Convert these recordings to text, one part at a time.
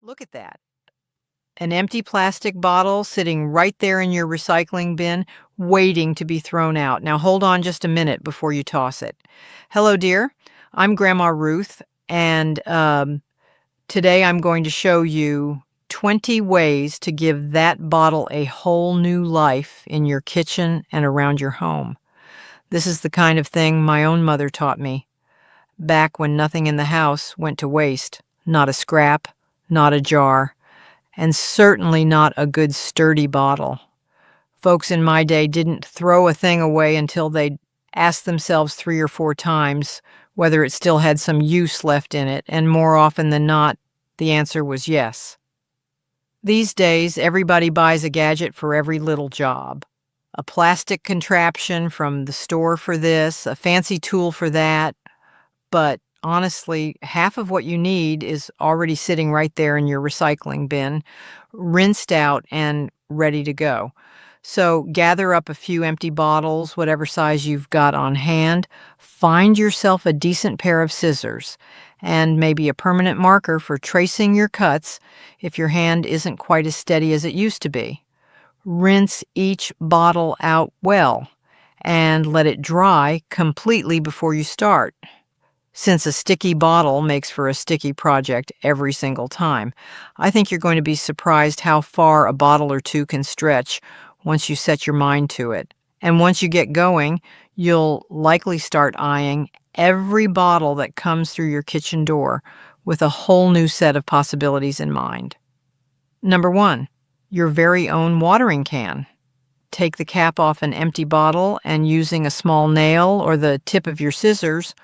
Look at that. An empty plastic bottle sitting right there in your recycling bin, waiting to be thrown out. Now hold on just a minute before you toss it. Hello, dear. I'm Grandma Ruth, and today I'm going to show you 20 ways to give that bottle a whole new life in your kitchen and around your home. This is the kind of thing my own mother taught me back when nothing in the house went to waste. Not a scrap, not a jar, and certainly not a good sturdy bottle. Folks in my day didn't throw a thing away until they'd asked themselves 3 or 4 times whether it still had some use left in it, and more often than not, the answer was yes. These days, everybody buys a gadget for every little job. A plastic contraption from the store for this, a fancy tool for that, but honestly, half of what you need is already sitting right there in your recycling bin, rinsed out and ready to go. So gather up a few empty bottles, whatever size you've got on hand, find yourself a decent pair of scissors, and maybe a permanent marker for tracing your cuts if your hand isn't quite as steady as it used to be. Rinse each bottle out well and let it dry completely before you start, since a sticky bottle makes for a sticky project every single time. I think you're going to be surprised how far a bottle or two can stretch once you set your mind to it. And once you get going, you'll likely start eyeing every bottle that comes through your kitchen door with a whole new set of possibilities in mind. Number 1, your very own watering can. Take the cap off an empty bottle and using a small nail or the tip of your scissors,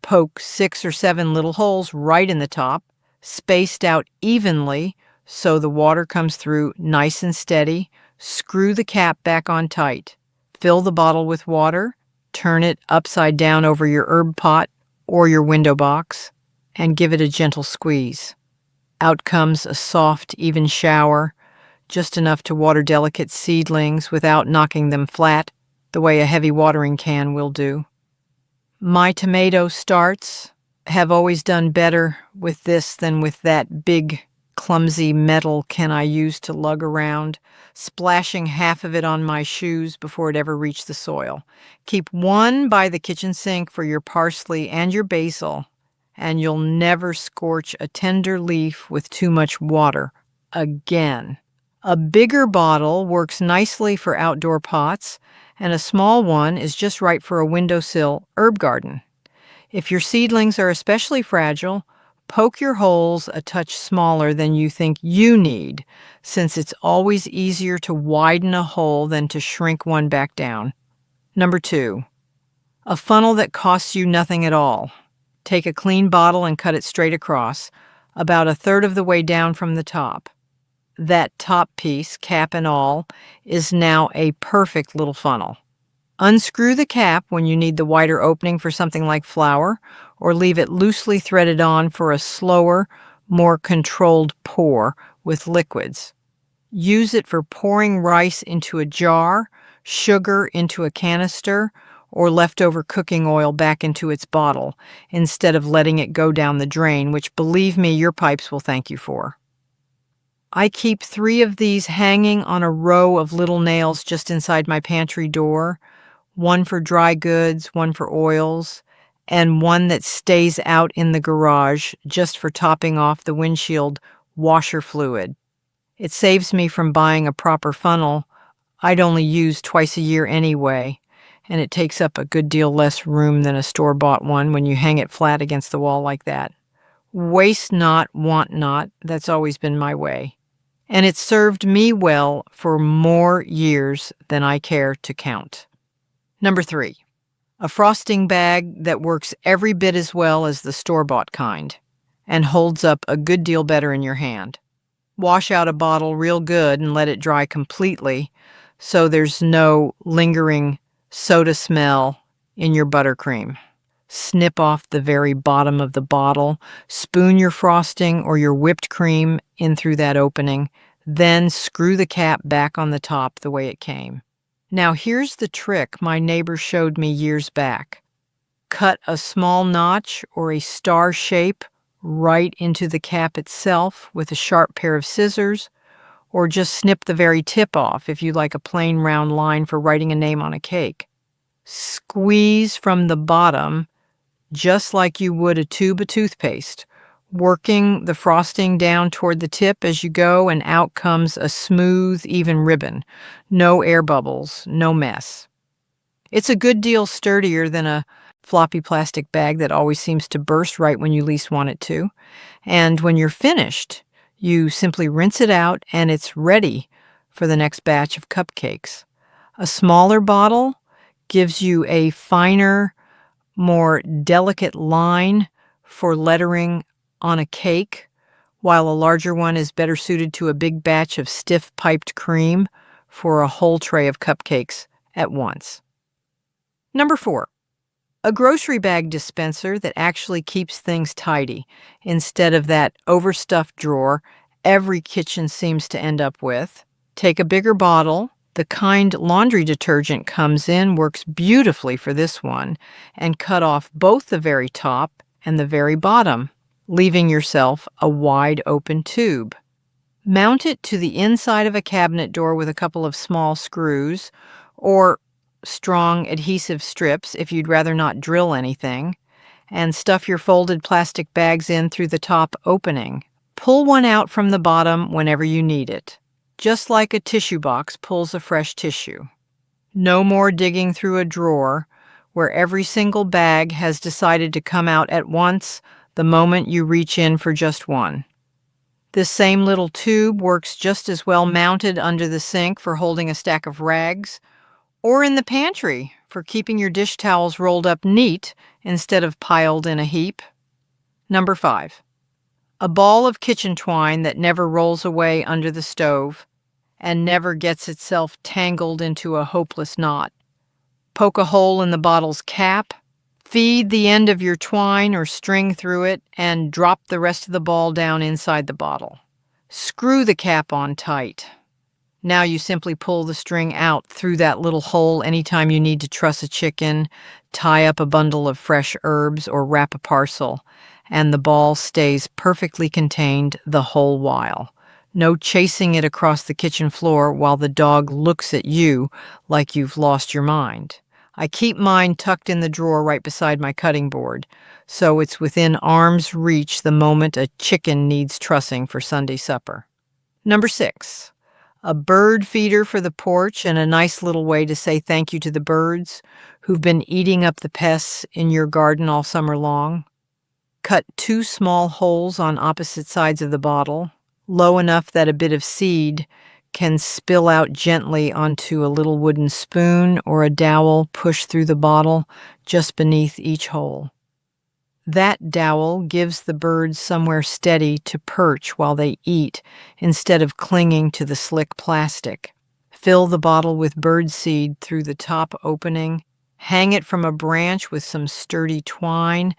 poke 6 or 7 little holes right in the top, spaced out evenly so the water comes through nice and steady. Screw the cap back on tight. Fill the bottle with water, turn it upside down over your herb pot or your window box, and give it a gentle squeeze. Out comes a soft, even shower, just enough to water delicate seedlings without knocking them flat, the way a heavy watering can will do. My tomato starts have always done better with this than with that big, clumsy metal can I use to lug around, splashing half of it on my shoes before it ever reached the soil. Keep one by the kitchen sink for your parsley and your basil, and you'll never scorch a tender leaf with too much water again. A bigger bottle works nicely for outdoor pots, and a small one is just right for a windowsill herb garden. If your seedlings are especially fragile, poke your holes a touch smaller than you think you need, since it's always easier to widen a hole than to shrink one back down. Number 2, a funnel that costs you nothing at all. Take a clean bottle and cut it straight across, about 1/3 of the way down from the top. That top piece, cap and all, is now a perfect little funnel. Unscrew the cap when you need the wider opening for something like flour, or leave it loosely threaded on for a slower, more controlled pour with liquids. Use it for pouring rice into a jar, sugar into a canister, or leftover cooking oil back into its bottle, instead of letting it go down the drain, which, believe me, your pipes will thank you for. I keep 3 of these hanging on a row of little nails just inside my pantry door, one for dry goods, one for oils, and one that stays out in the garage just for topping off the windshield washer fluid. It saves me from buying a proper funnel I'd only use twice a year anyway, and it takes up a good deal less room than a store-bought one when you hang it flat against the wall like that. Waste not, want not, that's always been my way. And it's served me well for more years than I care to count. Number 3, a frosting bag that works every bit as well as the store-bought kind and holds up a good deal better in your hand. Wash out a bottle real good and let it dry completely so there's no lingering soda smell in your buttercream. Snip off the very bottom of the bottle, spoon your frosting or your whipped cream in through that opening, then screw the cap back on the top the way it came. Now here's the trick my neighbor showed me years back. Cut a small notch or a star shape right into the cap itself with a sharp pair of scissors, or just snip the very tip off if you like a plain round line for writing a name on a cake. Squeeze from the bottom just like you would a tube of toothpaste, working the frosting down toward the tip as you go, and out comes a smooth, even ribbon. No air bubbles, no mess. It's a good deal sturdier than a floppy plastic bag that always seems to burst right when you least want it to. And when you're finished, you simply rinse it out and it's ready for the next batch of cupcakes. A smaller bottle gives you a finer, more delicate line for lettering on a cake, while a larger one is better suited to a big batch of stiff piped cream for a whole tray of cupcakes at once. Number 4, a grocery bag dispenser that actually keeps things tidy instead of that overstuffed drawer every kitchen seems to end up with. Take a bigger bottle. The kind laundry detergent comes in works beautifully for this one, and cut off both the very top and the very bottom, leaving yourself a wide open tube. Mount it to the inside of a cabinet door with a couple of small screws, or strong adhesive strips if you'd rather not drill anything, and stuff your folded plastic bags in through the top opening. Pull one out from the bottom whenever you need it, just like a tissue box pulls a fresh tissue. No more digging through a drawer where every single bag has decided to come out at once the moment you reach in for just one. This same little tube works just as well mounted under the sink for holding a stack of rags, or in the pantry for keeping your dish towels rolled up neat instead of piled in a heap. Number 5, a ball of kitchen twine that never rolls away under the stove and never gets itself tangled into a hopeless knot. Poke a hole in the bottle's cap, feed the end of your twine or string through it, and drop the rest of the ball down inside the bottle. Screw the cap on tight. Now you simply pull the string out through that little hole anytime you need to truss a chicken, tie up a bundle of fresh herbs, or wrap a parcel, and the ball stays perfectly contained the whole while. No chasing it across the kitchen floor while the dog looks at you like you've lost your mind. I keep mine tucked in the drawer right beside my cutting board, so it's within arm's reach the moment a chicken needs trussing for Sunday supper. Number 6, a bird feeder for the porch, and a nice little way to say thank you to the birds who've been eating up the pests in your garden all summer long. Cut 2 small holes on opposite sides of the bottle, low enough that a bit of seed can spill out gently onto a little wooden spoon or a dowel pushed through the bottle just beneath each hole. That dowel gives the birds somewhere steady to perch while they eat instead of clinging to the slick plastic. Fill the bottle with bird seed through the top opening, hang it from a branch with some sturdy twine,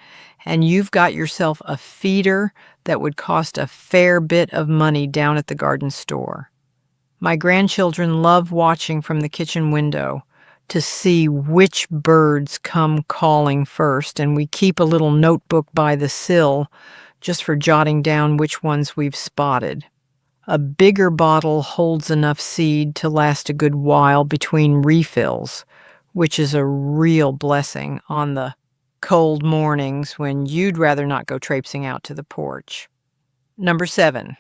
and you've got yourself a feeder that would cost a fair bit of money down at the garden store. My grandchildren love watching from the kitchen window to see which birds come calling first, and we keep a little notebook by the sill just for jotting down which ones we've spotted. A bigger bottle holds enough seed to last a good while between refills, which is a real blessing on the cold mornings when you'd rather not go traipsing out to the porch. Number 7,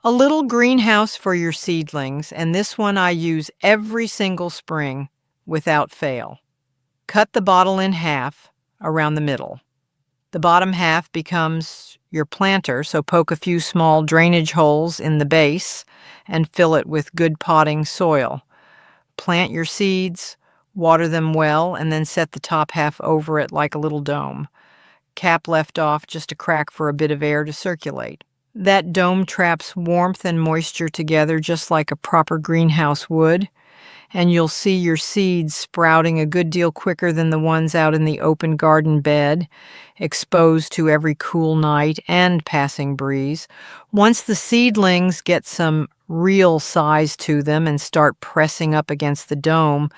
a little greenhouse for your seedlings, and this one I use every single spring without fail. Cut the bottle in half around the middle. The bottom half becomes your planter, so poke a few small drainage holes in the base and fill it with good potting soil. Plant your seeds, water them well, and then set the top half over it like a little dome. Cap left off just a crack for a bit of air to circulate. That dome traps warmth and moisture together just like a proper greenhouse would, and you'll see your seeds sprouting a good deal quicker than the ones out in the open garden bed, exposed to every cool night and passing breeze. Once the seedlings get some real size to them and start pressing up against the dome,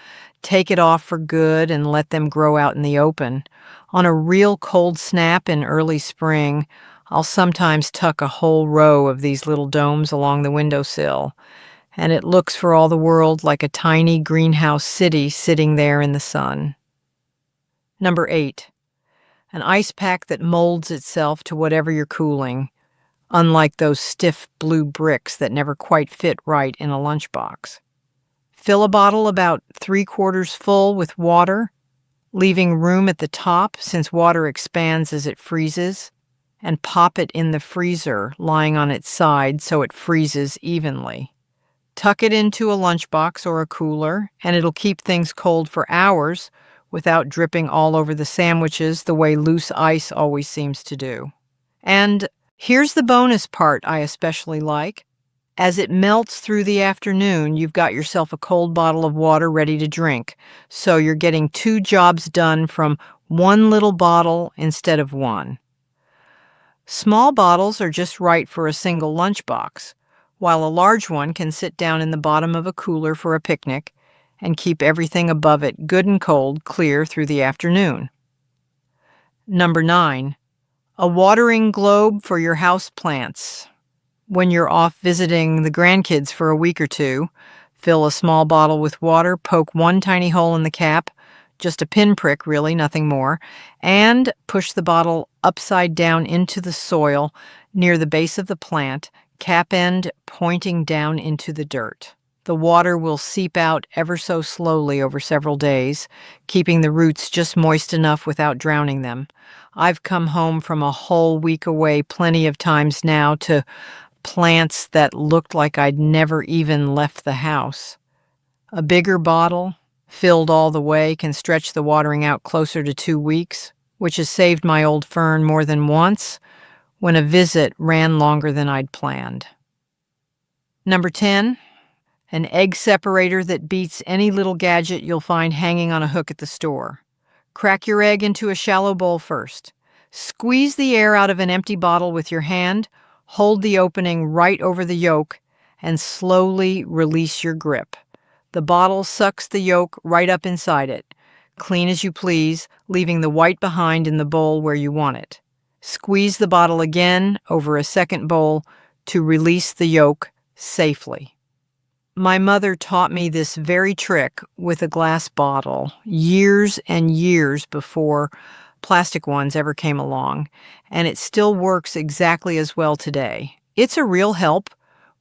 take it off for good and let them grow out in the open. On a real cold snap in early spring, I'll sometimes tuck a whole row of these little domes along the windowsill, and it looks for all the world like a tiny greenhouse city sitting there in the sun. Number 8, an ice pack that molds itself to whatever you're cooling, unlike those stiff blue bricks that never quite fit right in a lunchbox. Fill a bottle about 3/4 full with water, leaving room at the top since water expands as it freezes, and pop it in the freezer lying on its side so it freezes evenly. Tuck it into a lunchbox or a cooler, and it'll keep things cold for hours without dripping all over the sandwiches the way loose ice always seems to do. And here's the bonus part I especially like. As it melts through the afternoon, you've got yourself a cold bottle of water ready to drink, so you're getting 2 jobs done from one little bottle instead of one. Small bottles are just right for a single lunchbox, while a large one can sit down in the bottom of a cooler for a picnic and keep everything above it good and cold clear through the afternoon. Number 9, a watering globe for your house plants. When you're off visiting the grandkids for a week or two, fill a small bottle with water, poke one tiny hole in the cap, just a pinprick really, nothing more, and push the bottle upside down into the soil near the base of the plant, cap end pointing down into the dirt. The water will seep out ever so slowly over several days, keeping the roots just moist enough without drowning them. I've come home from a whole week away plenty of times now to plants that looked like I'd never even left the house. A bigger bottle, filled all the way, can stretch the watering out closer to 2 weeks, which has saved my old fern more than once when a visit ran longer than I'd planned. Number 10, an egg separator that beats any little gadget you'll find hanging on a hook at the store. Crack your egg into a shallow bowl first. Squeeze the air out of an empty bottle with your hand, hold the opening right over the yolk, and slowly release your grip. The bottle sucks the yolk right up inside it. Clean as you please, leaving the white behind in the bowl where you want it. Squeeze the bottle again over a second bowl to release the yolk safely. My mother taught me this very trick with a glass bottle years and years before plastic ones ever came along, and it still works exactly as well today. It's a real help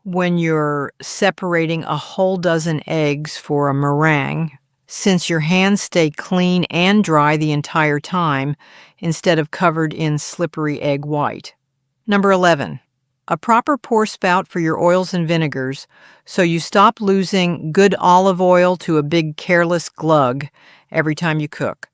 when you're separating a whole dozen eggs for a meringue, since your hands stay clean and dry the entire time instead of covered in slippery egg white. Number 11, a proper pour spout for your oils and vinegars so you stop losing good olive oil to a big careless glug every time you cook.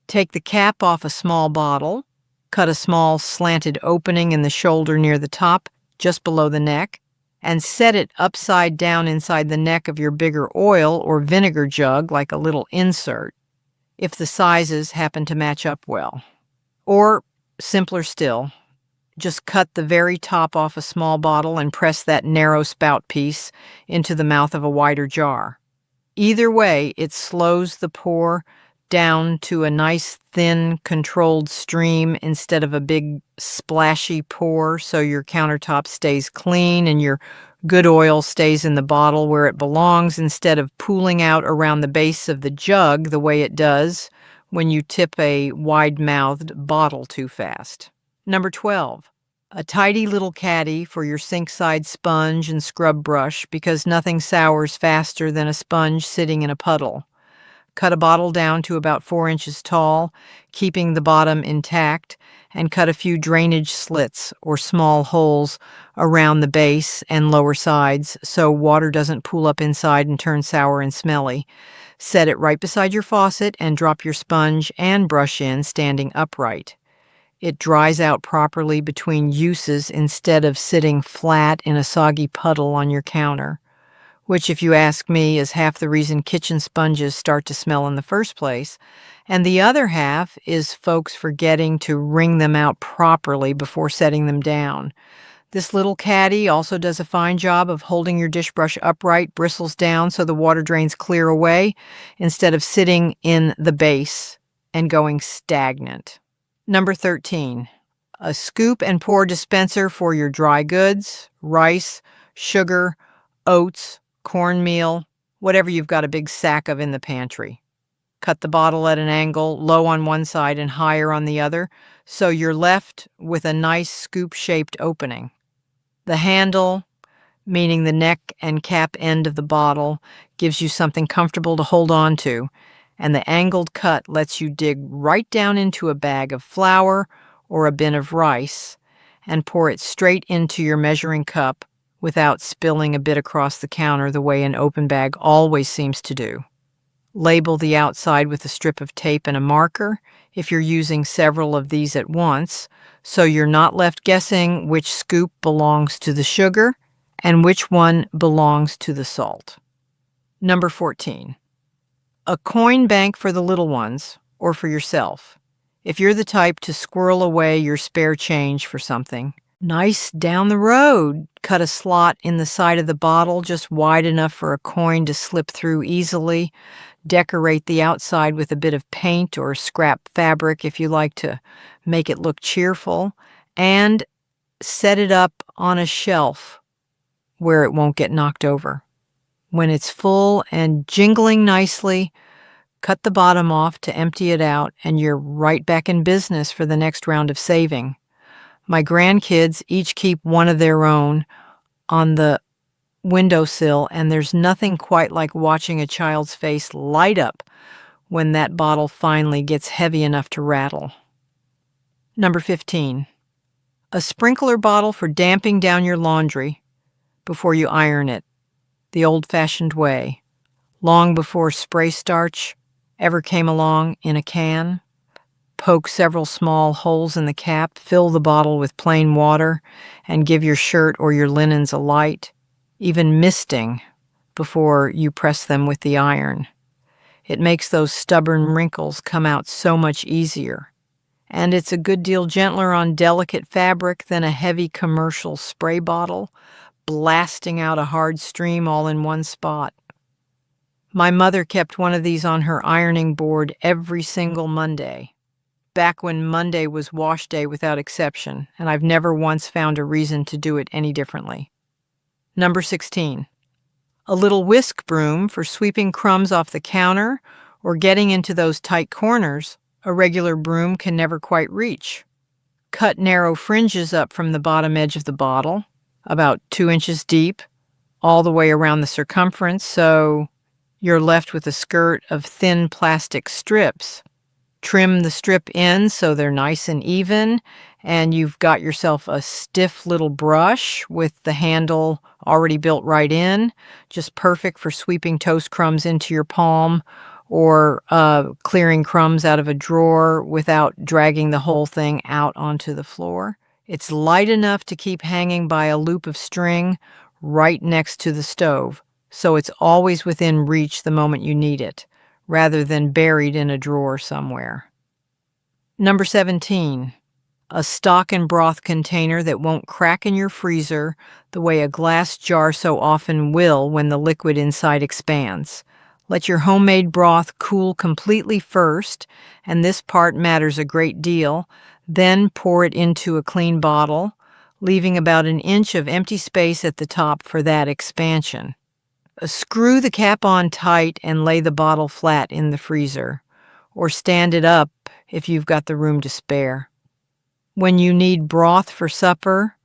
Take the cap off a small bottle, cut a small slanted opening in the shoulder near the top, just below the neck, and set it upside down inside the neck of your bigger oil or vinegar jug like a little insert, if the sizes happen to match up well. Or, simpler still, just cut the very top off a small bottle and press that narrow spout piece into the mouth of a wider jar. Either way, it slows the pour down to a nice, thin, controlled stream instead of a big, splashy pour, so your countertop stays clean and your good oil stays in the bottle where it belongs instead of pooling out around the base of the jug the way it does when you tip a wide-mouthed bottle too fast. Number 12, a tidy little caddy for your sink-side sponge and scrub brush because nothing sours faster than a sponge sitting in a puddle. Cut a bottle down to about 4 inches tall, keeping the bottom intact, and cut a few drainage slits or small holes around the base and lower sides so water doesn't pool up inside and turn sour and smelly. Set it right beside your faucet and drop your sponge and brush in standing upright. It dries out properly between uses instead of sitting flat in a soggy puddle on your counter, which, if you ask me, is half the reason kitchen sponges start to smell in the first place, and the other half is folks forgetting to wring them out properly before setting them down. This little caddy also does a fine job of holding your dish brush upright, bristles down so the water drains clear away, instead of sitting in the base and going stagnant. Number 13, A scoop and pour dispenser for your dry goods, rice, sugar, oats, cornmeal, whatever you've got a big sack of in the pantry. Cut the bottle at an angle, low on one side and higher on the other, so you're left with a nice scoop-shaped opening. The handle, meaning the neck and cap end of the bottle, gives you something comfortable to hold on to, and the angled cut lets you dig right down into a bag of flour or a bin of rice and pour it straight into your measuring cup without spilling a bit across the counter the way an open bag always seems to do. Label the outside with a strip of tape and a marker if you're using several of these at once, so you're not left guessing which scoop belongs to the sugar and which one belongs to the salt. Number 14. A coin bank for the little ones or for yourself. If you're the type to squirrel away your spare change for something, nice down the road, cut a slot in the side of the bottle just wide enough for a coin to slip through easily. Decorate the outside with a bit of paint or scrap fabric if you like to make it look cheerful, and set it up on a shelf where it won't get knocked over. When it's full and jingling nicely, cut the bottom off to empty it out, and you're right back in business for the next round of saving. My grandkids each keep one of their own on the windowsill, and there's nothing quite like watching a child's face light up when that bottle finally gets heavy enough to rattle. Number 15. A sprinkler bottle for damping down your laundry before you iron it, the old-fashioned way, long before spray starch ever came along in a can. Poke several small holes in the cap, fill the bottle with plain water, and give your shirt or your linens a light, even misting, before you press them with the iron. It makes those stubborn wrinkles come out so much easier, and it's a good deal gentler on delicate fabric than a heavy commercial spray bottle, blasting out a hard stream all in one spot. My mother kept one of these on her ironing board every single Monday, back when Monday was wash day without exception, and I've never once found a reason to do it any differently. Number 16. A little whisk broom for sweeping crumbs off the counter or getting into those tight corners a regular broom can never quite reach. Cut narrow fringes up from the bottom edge of the bottle, about 2 inches deep, all the way around the circumference, so you're left with a skirt of thin plastic strips. Trim the strip ends so they're nice and even, and you've got yourself a stiff little brush with the handle already built right in, just perfect for sweeping toast crumbs into your palm or clearing crumbs out of a drawer without dragging the whole thing out onto the floor. It's light enough to keep hanging by a loop of string right next to the stove, so it's always within reach the moment you need it, rather than buried in a drawer somewhere. Number 17. A stock and broth container that won't crack in your freezer the way a glass jar so often will when the liquid inside expands. Let your homemade broth cool completely first, and this part matters a great deal. Then pour it into a clean bottle, leaving about an inch of empty space at the top for that expansion. Screw the cap on tight and lay the bottle flat in the freezer, or stand it up if you've got the room to spare. When you need broth for supper,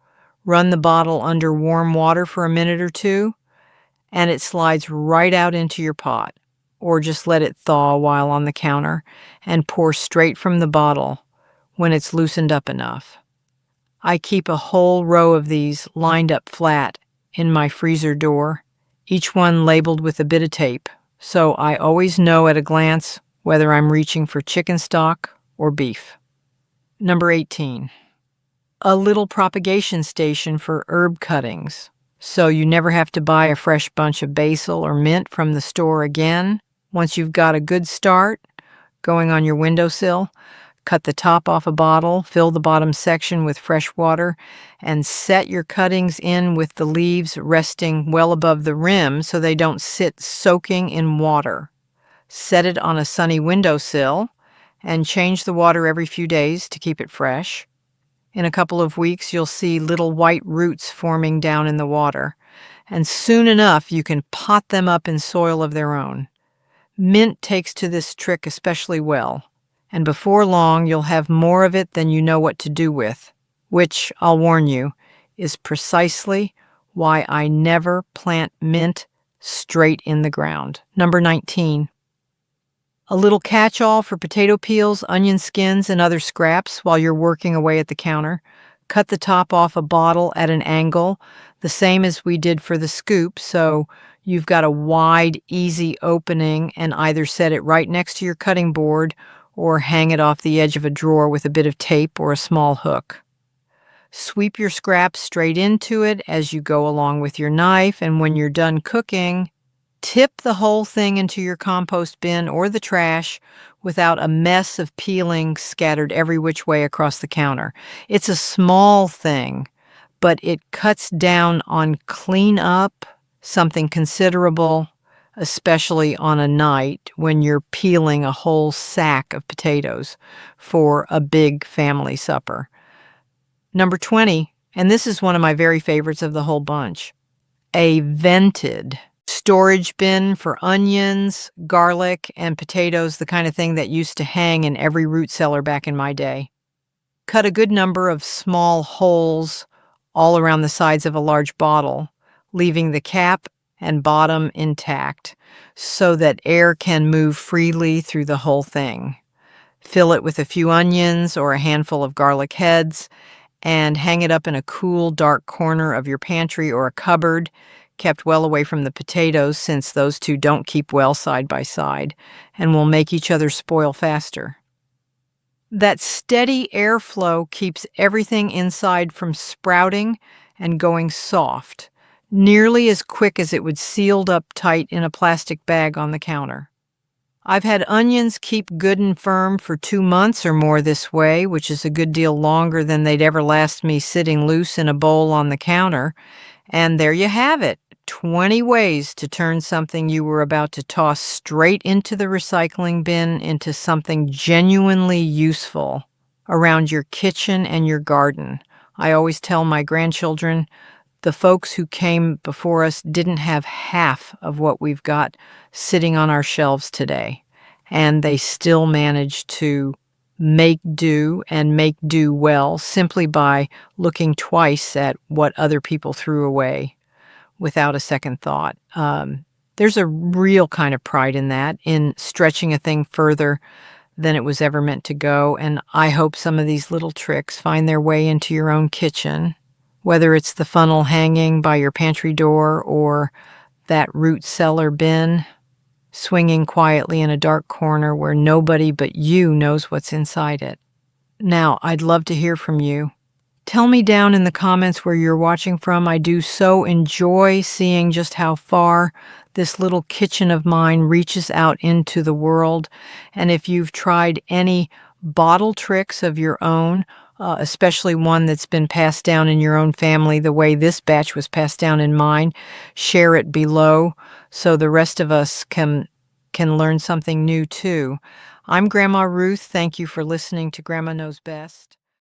run the bottle under warm water for a minute or two, and it slides right out into your pot, or just let it thaw while on the counter and pour straight from the bottle when it's loosened up enough. I keep a whole row of these lined up flat in my freezer door, each one labeled with a bit of tape, so I always know at a glance whether I'm reaching for chicken stock or beef. Number 18. A little propagation station for herb cuttings, so you never have to buy a fresh bunch of basil or mint from the store again. Once you've got a good start going on your windowsill, cut the top off a bottle, fill the bottom section with fresh water, and set your cuttings in with the leaves resting well above the rim so they don't sit soaking in water. Set it on a sunny windowsill and change the water every few days to keep it fresh. In a couple of weeks, you'll see little white roots forming down in the water, and soon enough, you can pot them up in soil of their own. Mint takes to this trick especially well, and before long, you'll have more of it than you know what to do with, which, I'll warn you, is precisely why I never plant mint straight in the ground. Number 19. A little catch-all for potato peels, onion skins, and other scraps while you're working away at the counter. Cut the top off a bottle at an angle, the same as we did for the scoop, so you've got a wide, easy opening, and either set it right next to your cutting board or hang it off the edge of a drawer with a bit of tape or a small hook. Sweep your scraps straight into it as you go along with your knife, and when you're done cooking, tip the whole thing into your compost bin or the trash without a mess of peeling scattered every which way across the counter. It's a small thing, but it cuts down on cleanup, something considerable, especially on a night when you're peeling a whole sack of potatoes for a big family supper. Number 20, and this is one of my very favorites of the whole bunch, a vented storage bin for onions, garlic, and potatoes, the kind of thing that used to hang in every root cellar back in my day. Cut a good number of small holes all around the sides of a large bottle, leaving the cap and bottom intact so that air can move freely through the whole thing. Fill it with a few onions or a handful of garlic heads and hang it up in a cool, dark corner of your pantry or a cupboard, kept well away from the potatoes since those two don't keep well side by side and will make each other spoil faster. That steady airflow keeps everything inside from sprouting and going soft, nearly as quick as it would sealed up tight in a plastic bag on the counter. I've had onions keep good and firm for 2 months or more this way, which is a good deal longer than they'd ever last me sitting loose in a bowl on the counter. And there you have it, 20 ways to turn something you were about to toss straight into the recycling bin into something genuinely useful around your kitchen and your garden. I always tell my grandchildren, the folks who came before us didn't have half of what we've got sitting on our shelves today, and they still managed to make do and make do well simply by looking twice at what other people threw away without a second thought. There's a real kind of pride in that, in stretching a thing further than it was ever meant to go, and I hope some of these little tricks find their way into your own kitchen, whether it's the funnel hanging by your pantry door or that root cellar bin swinging quietly in a dark corner where nobody but you knows what's inside it. Now, I'd love to hear from you. Tell me down in the comments where you're watching from. I do so enjoy seeing just how far this little kitchen of mine reaches out into the world. And if you've tried any bottle tricks of your own, especially one that's been passed down in your own family the way this batch was passed down in mine, share it below so the rest of us can learn something new too. I'm Grandma Ruth. Thank you for listening to Grandma Knows Best.